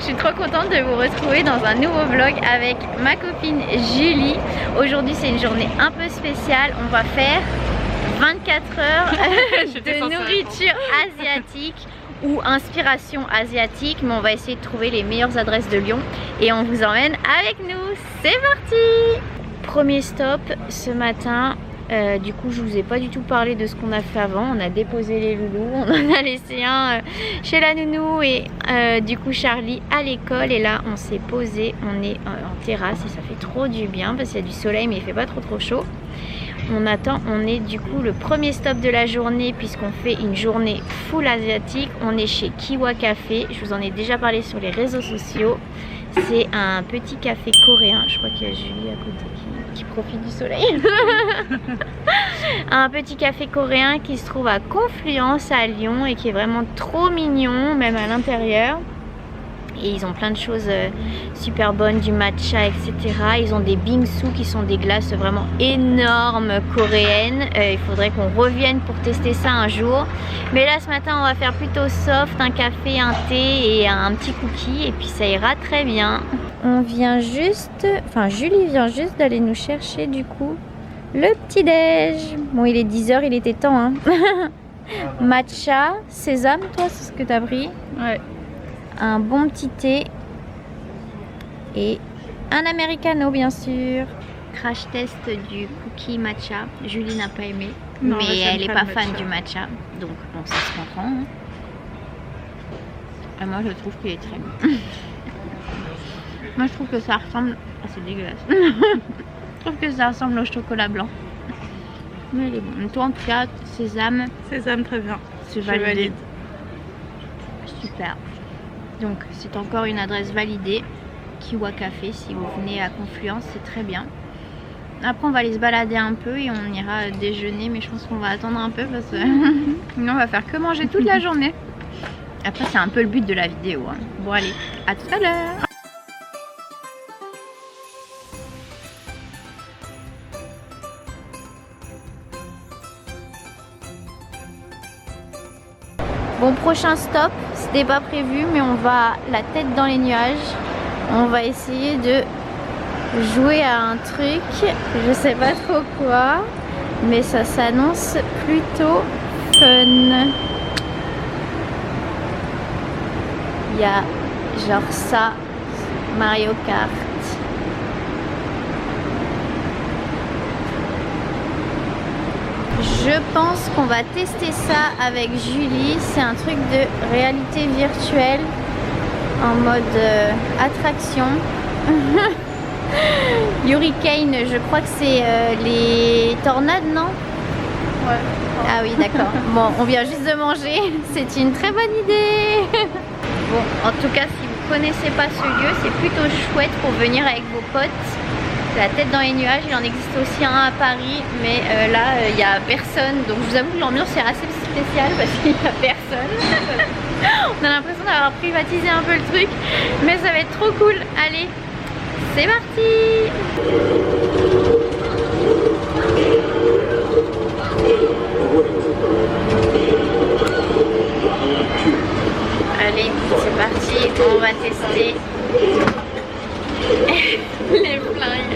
suis trop contente de vous retrouver dans un nouveau vlog avec ma copine Julie. Aujourd'hui c'est une journée un peu spéciale, on va faire 24 heures de nourriture asiatique ou inspiration asiatique, mais on va essayer de trouver les meilleures adresses de Lyon et on vous emmène avec nous. C'est parti! Premier stop ce matin. Du coup je vous ai pas du tout parlé de ce qu'on a fait avant. On a déposé les loulous, on en a laissé un chez la nounou et du coup Charlie à l'école, et là on s'est posé, on est en terrasse et ça fait trop du bien parce qu'il y a du soleil mais il fait pas trop chaud. On attend, on est du coup le premier stop de la journée puisqu'on fait une journée full asiatique. On est chez Kiwa Café, je vous en ai déjà parlé sur les réseaux sociaux. C'est un petit café coréen, je crois qu'il y a Julie à côté qui profite du soleil. Un petit café coréen qui se trouve à Confluence à Lyon et qui est vraiment trop mignon, même à l'intérieur. Et ils ont plein de choses super bonnes, du matcha, etc. Ils ont des bingsu qui sont des glaces vraiment énormes coréennes. Il faudrait qu'on revienne pour tester ça un jour. Mais là ce matin on va faire plutôt soft, un café, un thé et un petit cookie. Et puis ça ira très bien. On vient juste, enfin Julie vient juste d'aller nous chercher du coup le petit déj. Bon il est 10 h, il était temps hein. Matcha, sésame, toi c'est ce que t'as pris? Ouais. Un bon petit thé et un americano bien sûr. Crash test du cookie matcha. Julie n'a pas aimé, non, mais elle n'est pas fan du matcha, donc bon ça se comprend hein. Et moi je trouve qu'il est très bon. Moi je trouve que ça ressemble... Ah c'est dégueulasse. Je trouve que ça ressemble au chocolat blanc. Mais il est bon. Toi en tout cas, sésame. Sésame très bien. C'est validé. Super. Donc c'est encore une adresse validée, Kiwa Café, si vous venez à Confluence, c'est très bien. Après on va aller se balader un peu et on ira déjeuner, mais je pense qu'on va attendre un peu parce que sinon on va faire que manger toute la journée. Après c'est un peu le but de la vidéo hein. Bon allez, à tout à l'heure. Bon, prochain stop, c'était pas prévu mais on va la tête dans les nuages. On va essayer de jouer à un truc, je sais pas trop quoi, mais ça s'annonce plutôt fun. Il y a genre ça, Mario Kart. Je pense qu'on va tester ça avec Julie. C'est un truc de réalité virtuelle en mode attraction. Hurricane, je crois que c'est les tornades, non? Ouais. Ah oui, d'accord. Bon, on vient juste de manger. C'est une très bonne idée. Bon, en tout cas, si vous connaissez pas ce lieu, c'est plutôt chouette pour venir avec vos potes. La tête dans les nuages, il en existe aussi un à Paris, mais là il n'y a personne, donc je vous avoue que l'ambiance est assez spéciale parce qu'il n'y a personne. On a l'impression d'avoir privatisé un peu le truc, mais ça va être trop cool. Allez, c'est parti! Allez, c'est parti, on va tester. Les flingues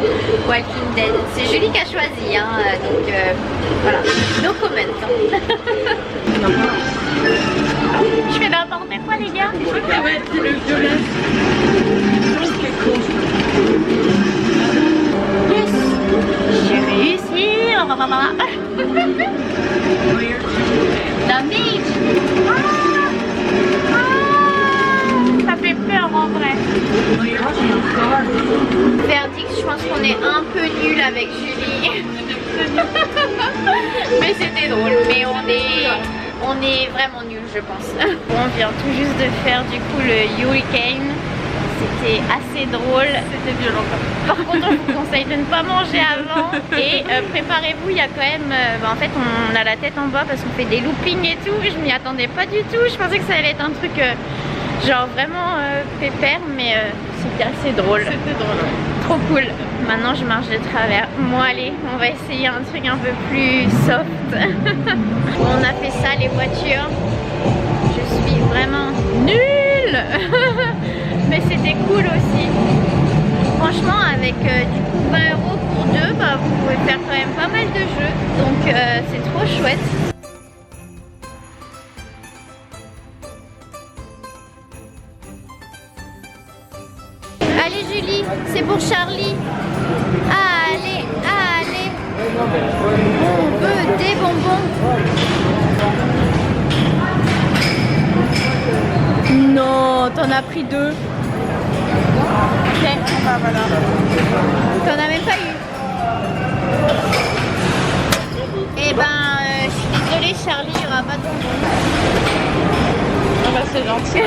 Walking Dead. C'est Julie qui a choisi hein, donc voilà, no comment. Je fais n'importe quoi les gars. Ouais, c'est le violet. Yes, j'ai réussi. La mage. Ça fait peur en vrai. Verdict, je pense qu'on est un peu nul avec Julie. Mais c'était drôle, mais on est vraiment nul je pense. On vient tout juste de faire du coup le Hurricane. C'était assez drôle. C'était violent. Par contre on vous conseille de ne pas manger avant. Et préparez-vous, il y a quand même en fait on a la tête en bas parce qu'on fait des loopings et tout. Je m'y attendais pas du tout. Je pensais que ça allait être un truc genre vraiment pépère, mais c'était assez drôle. C'était drôle. Trop cool. Maintenant je marche de travers. Bon allez, on va essayer un truc un peu plus soft. On a fait ça les voitures. Je suis vraiment nulle. mais c'était cool aussi. Franchement, avec du coup 20 € pour deux, bah, vous pouvez faire quand même pas mal de jeux, donc c'est trop chouette. Allez Julie, c'est pour Charlie. Allez, allez. On veut des bonbons. Non, t'en as pris deux. Ok. Ah, voilà. T'en as même pas eu. Eh ben, je suis désolée Charlie, il n'y aura pas de bonbons. Ah bah c'est gentil.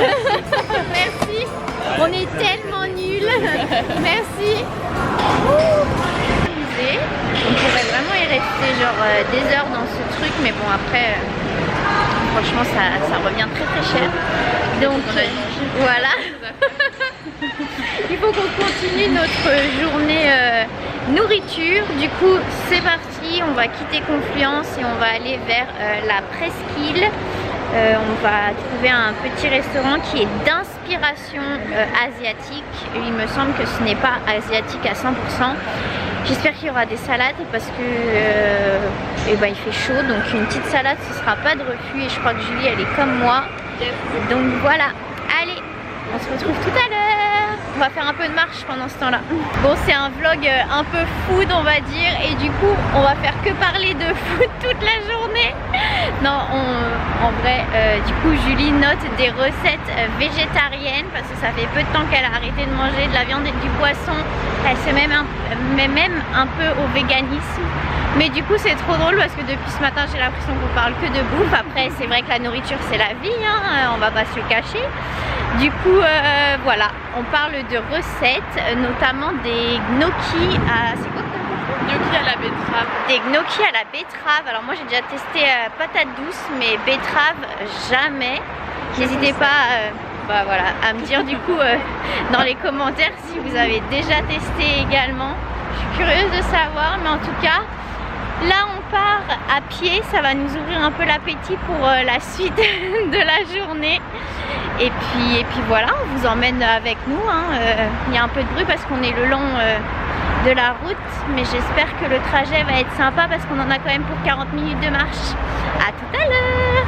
Merci. On est tellement nuls. Merci. On pourrait vraiment y rester genre des heures dans ce truc, mais bon après, franchement ça revient très très cher. Donc voilà. Il faut qu'on continue notre journée nourriture. Du coup c'est parti, on va quitter Confluence et on va aller vers la Presqu'île. On va trouver un petit restaurant qui est d'inspiration asiatique. Il me semble que ce n'est pas asiatique à 100%. J'espère qu'il y aura des salades parce que il fait chaud, donc une petite salade ce sera pas de refus et je crois que Julie elle est comme moi. Donc voilà, allez, on se retrouve tout à l'heure. On va faire un peu de marche pendant ce temps-là. Bon, c'est un vlog un peu food on va dire et du coup on va faire que parler de food toute la journée. Non, en vrai, du coup Julie note des recettes végétariennes parce que ça fait peu de temps qu'elle a arrêté de manger de la viande et du poisson. Elle se met même un peu au véganisme. Mais du coup c'est trop drôle parce que depuis ce matin j'ai l'impression qu'on parle que de bouffe. Après c'est vrai que la nourriture c'est la vie, hein, on va pas se le cacher. Du coup voilà, on parle de recettes, notamment des gnocchis à... C'est quoi? Gnocchi à la betterave. Des gnocchis à la betterave. Alors moi j'ai déjà testé patate douce, mais betterave jamais. N'hésitez pas voilà, à me dire du coup dans les commentaires si vous avez déjà testé également. Je suis curieuse de savoir, mais en tout cas là on part à pied, ça va nous ouvrir un peu l'appétit pour la suite de la journée. Et puis voilà, on vous emmène avec nous, hein. Il y a un peu de bruit parce qu'on est le long de la route, mais j'espère que le trajet va être sympa parce qu'on en a quand même pour 40 minutes de marche. À tout à l'heure.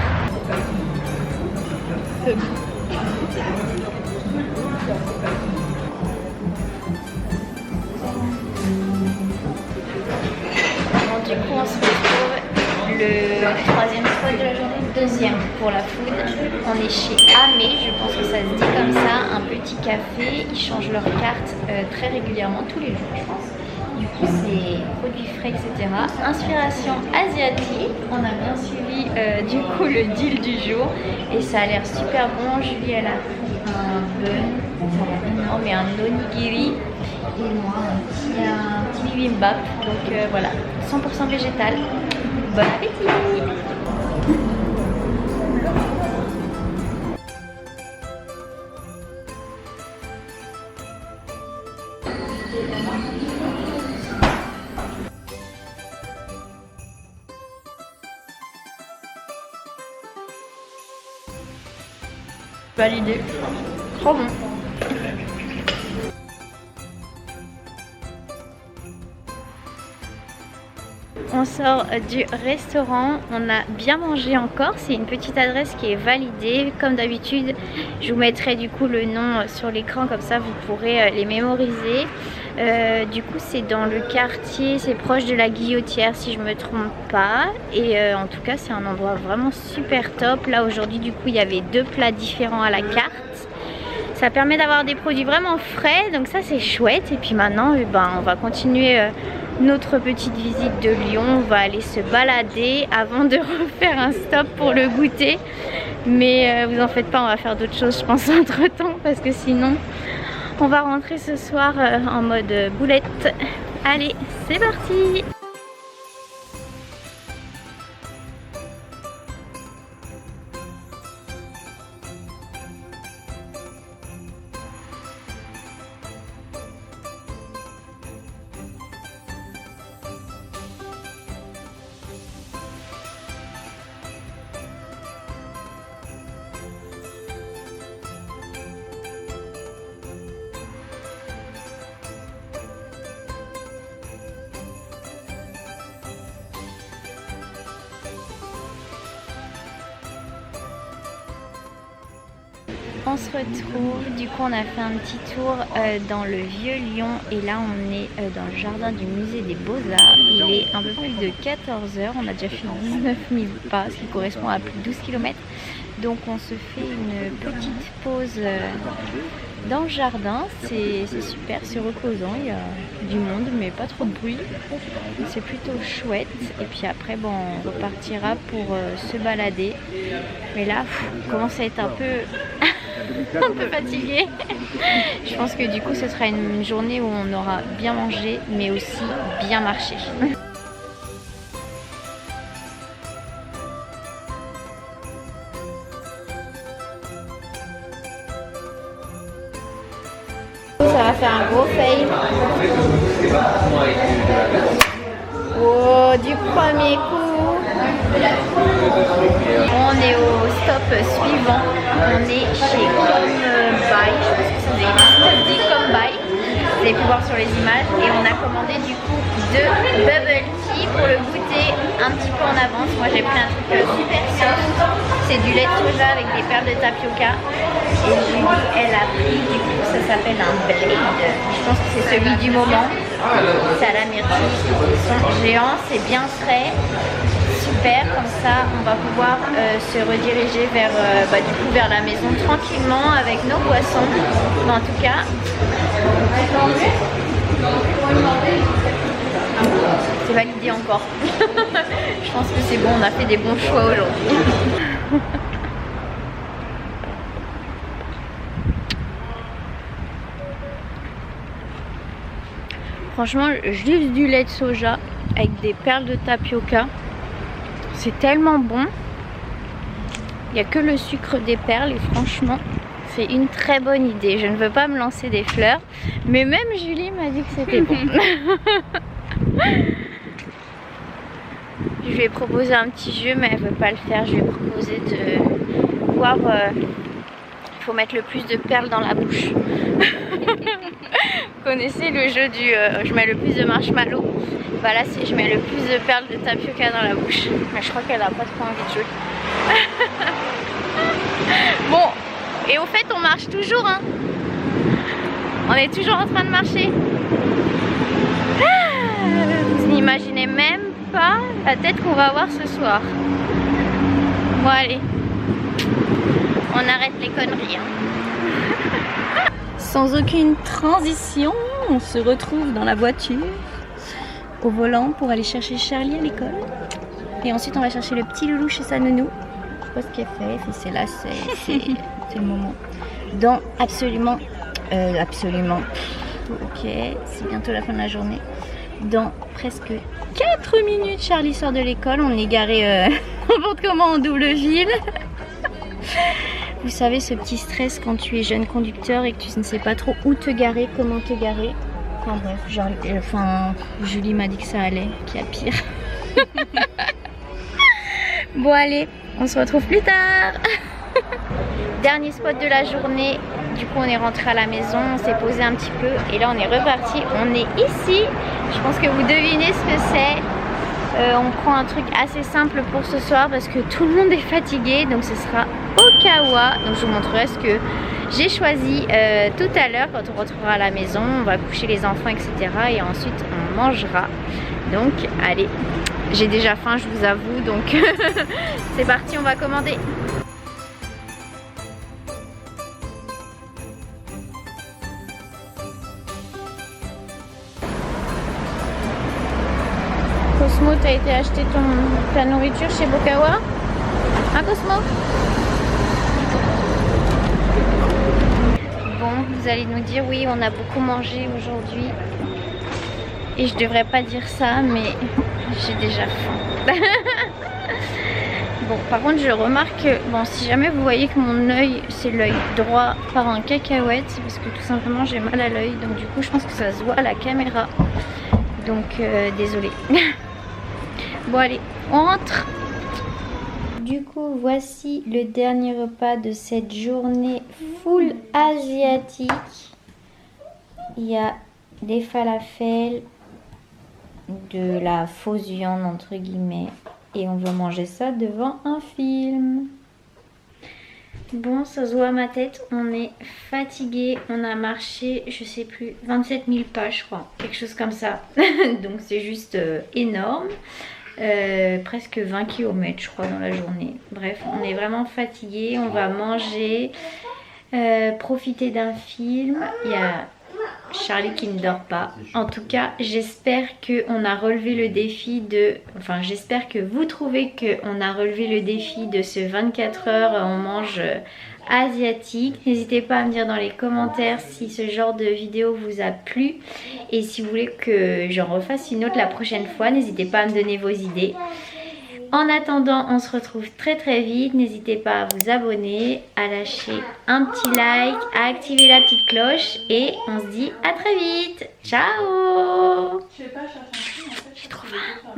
Du coup on se retrouve le troisième spot de la journée, deuxième pour la food. On est chez Amé, je pense que ça se dit comme ça, un petit café. Ils changent leurs cartes très régulièrement, tous les jours je pense. Du coup c'est produits frais etc. Inspiration asiatique. On a bien suivi du coup le deal du jour et ça a l'air super bon. Julie elle a pris un bun, ça a l'air énorme, et un onigiri. Et moi un petit bibimbap. Donc voilà, 100% végétal. Bon appétit! Validé. Trop bon. On sort du restaurant, on a bien mangé encore, c'est une petite adresse qui est validée. Comme d'habitude, je vous mettrai du coup le nom sur l'écran, comme ça vous pourrez les mémoriser. Du coup c'est dans le quartier, c'est proche de la Guillotière si je me trompe pas. Et en tout cas c'est un endroit vraiment super top. Là aujourd'hui du coup il y avait 2 plats différents à la carte. Ça permet d'avoir des produits vraiment frais, donc ça c'est chouette. Et puis maintenant on va continuer notre petite visite de Lyon. On va aller se balader avant de refaire un stop pour le goûter. Mais vous en faites pas, on va faire d'autres choses je pense entre temps, parce que sinon on va rentrer ce soir en mode boulette. Allez, c'est parti! On se retrouve, du coup on a fait un petit tour dans le vieux Lyon et là on est dans le jardin du musée des Beaux-Arts. Il est un peu plus de 14 h, on a déjà fait 19 000 pas, ce qui correspond à plus de 12 km. Donc on se fait une petite pause dans le jardin, c'est super, c'est reposant, il y a du monde mais pas trop de bruit, c'est plutôt chouette. Et puis après bon, on repartira pour se balader, mais là on commence à être un peu un peu fatigué. Je pense que du coup ce sera une journée où on aura bien mangé mais aussi bien marché. Ça va faire un gros fail. Oh, du premier coup. On est au stop suivant. On est chez Combay. Je pense que ça dit Combay. Vous avez pu voir sur les images. Et on a commandé du coup 2 bubble tea pour le goûter un petit peu en avance. Moi j'ai pris un truc super soft. C'est du lait de soja avec des perles de tapioca. Et Julie, elle a pris, du coup, ça s'appelle un blade. Je pense que c'est celui du moment. C'est à la myrtille. Ils sont géants, c'est bien frais. Super, comme ça, on va pouvoir se rediriger vers, du coup, vers la maison tranquillement avec nos boissons. Mais en tout cas, c'est validé encore. Je pense que c'est bon, on a fait des bons choix aujourd'hui. Franchement, juste du lait de soja avec des perles de tapioca, c'est tellement bon. Il n'y a que le sucre des perles et franchement, c'est une très bonne idée. Je ne veux pas me lancer des fleurs, mais même Julie m'a dit que c'était bon. Je lui ai proposé un petit jeu, mais elle ne veut pas le faire. Je lui ai proposé de voir... il faut mettre le plus de perles dans la bouche. Vous connaissez le jeu du je mets le plus de marshmallow. Voilà, c'est je mets le plus de perles de tapioca dans la bouche. Mais je crois qu'elle a pas trop envie de jouer. Bon, et au fait on marche toujours hein. On est toujours en train de marcher. Vous n'imaginez même pas la tête qu'on va avoir ce soir. Bon allez, on arrête les conneries hein. Sans aucune transition, on se retrouve dans la voiture, au volant pour aller chercher Charlie à l'école. Et ensuite on va chercher le petit loulou chez sa nounou. Je sais pas ce qu'elle fait, c'est là, c'est le moment. Dans absolument, ok, c'est bientôt la fin de la journée. Dans presque 4 minutes, Charlie sort de l'école. On est garé n'importe comment en double fil. Vous savez, ce petit stress quand tu es jeune conducteur et que tu ne sais pas trop où te garer, comment te garer. Enfin bref, Julie m'a dit que ça allait, qu'il y a pire. Bon allez, on se retrouve plus tard. Dernier spot de la journée. Du coup on est rentré à la maison, on s'est posé un petit peu et là on est reparti. On est ici. Je pense que vous devinez ce que c'est. On prend un truc assez simple pour ce soir parce que tout le monde est fatigué. Donc ce sera Okawa. Donc je vous montrerai ce que j'ai choisi tout à l'heure quand on retrouvera à la maison. On va coucher les enfants, etc. Et ensuite on mangera. Donc allez, j'ai déjà faim, je vous avoue. Donc c'est parti, on va commander. Cosmo, t'as été acheter ta nourriture chez Bokawa? Hein Cosmo? Bon, vous allez nous dire oui, on a beaucoup mangé aujourd'hui. Et je devrais pas dire ça, mais j'ai déjà faim. Bon, par contre, je remarque que, bon, si jamais vous voyez que mon œil, c'est l'œil droit part en cacahuète, c'est parce que tout simplement j'ai mal à l'œil. Donc du coup, je pense que ça se voit à la caméra. Donc, désolée. Bon allez, on rentre. Du coup, voici le dernier repas de cette journée full asiatique. Il y a des falafels, de la fausse viande entre guillemets. Et on va manger ça devant un film. Bon, ça se voit à ma tête, on est fatigué, on a marché, je sais plus, 27 000 pas je crois, quelque chose comme ça. Donc c'est juste énorme. Presque 20 km je crois dans la journée. Bref, on est vraiment fatigué, on va manger, profiter d'un film. Il y a Charlie qui ne dort pas. En tout cas, j'espère qu'on a relevé le défi de... Enfin, j'espère que vous trouvez qu'on a relevé le défi de ce 24 heures on mange asiatique. N'hésitez pas à me dire dans les commentaires si ce genre de vidéo vous a plu. Et si vous voulez que j'en refasse une autre la prochaine fois, n'hésitez pas à me donner vos idées. En attendant, on se retrouve très très vite. N'hésitez pas à vous abonner, à lâcher un petit like, à activer la petite cloche. Et on se dit à très vite. Ciao! J'ai trop faim.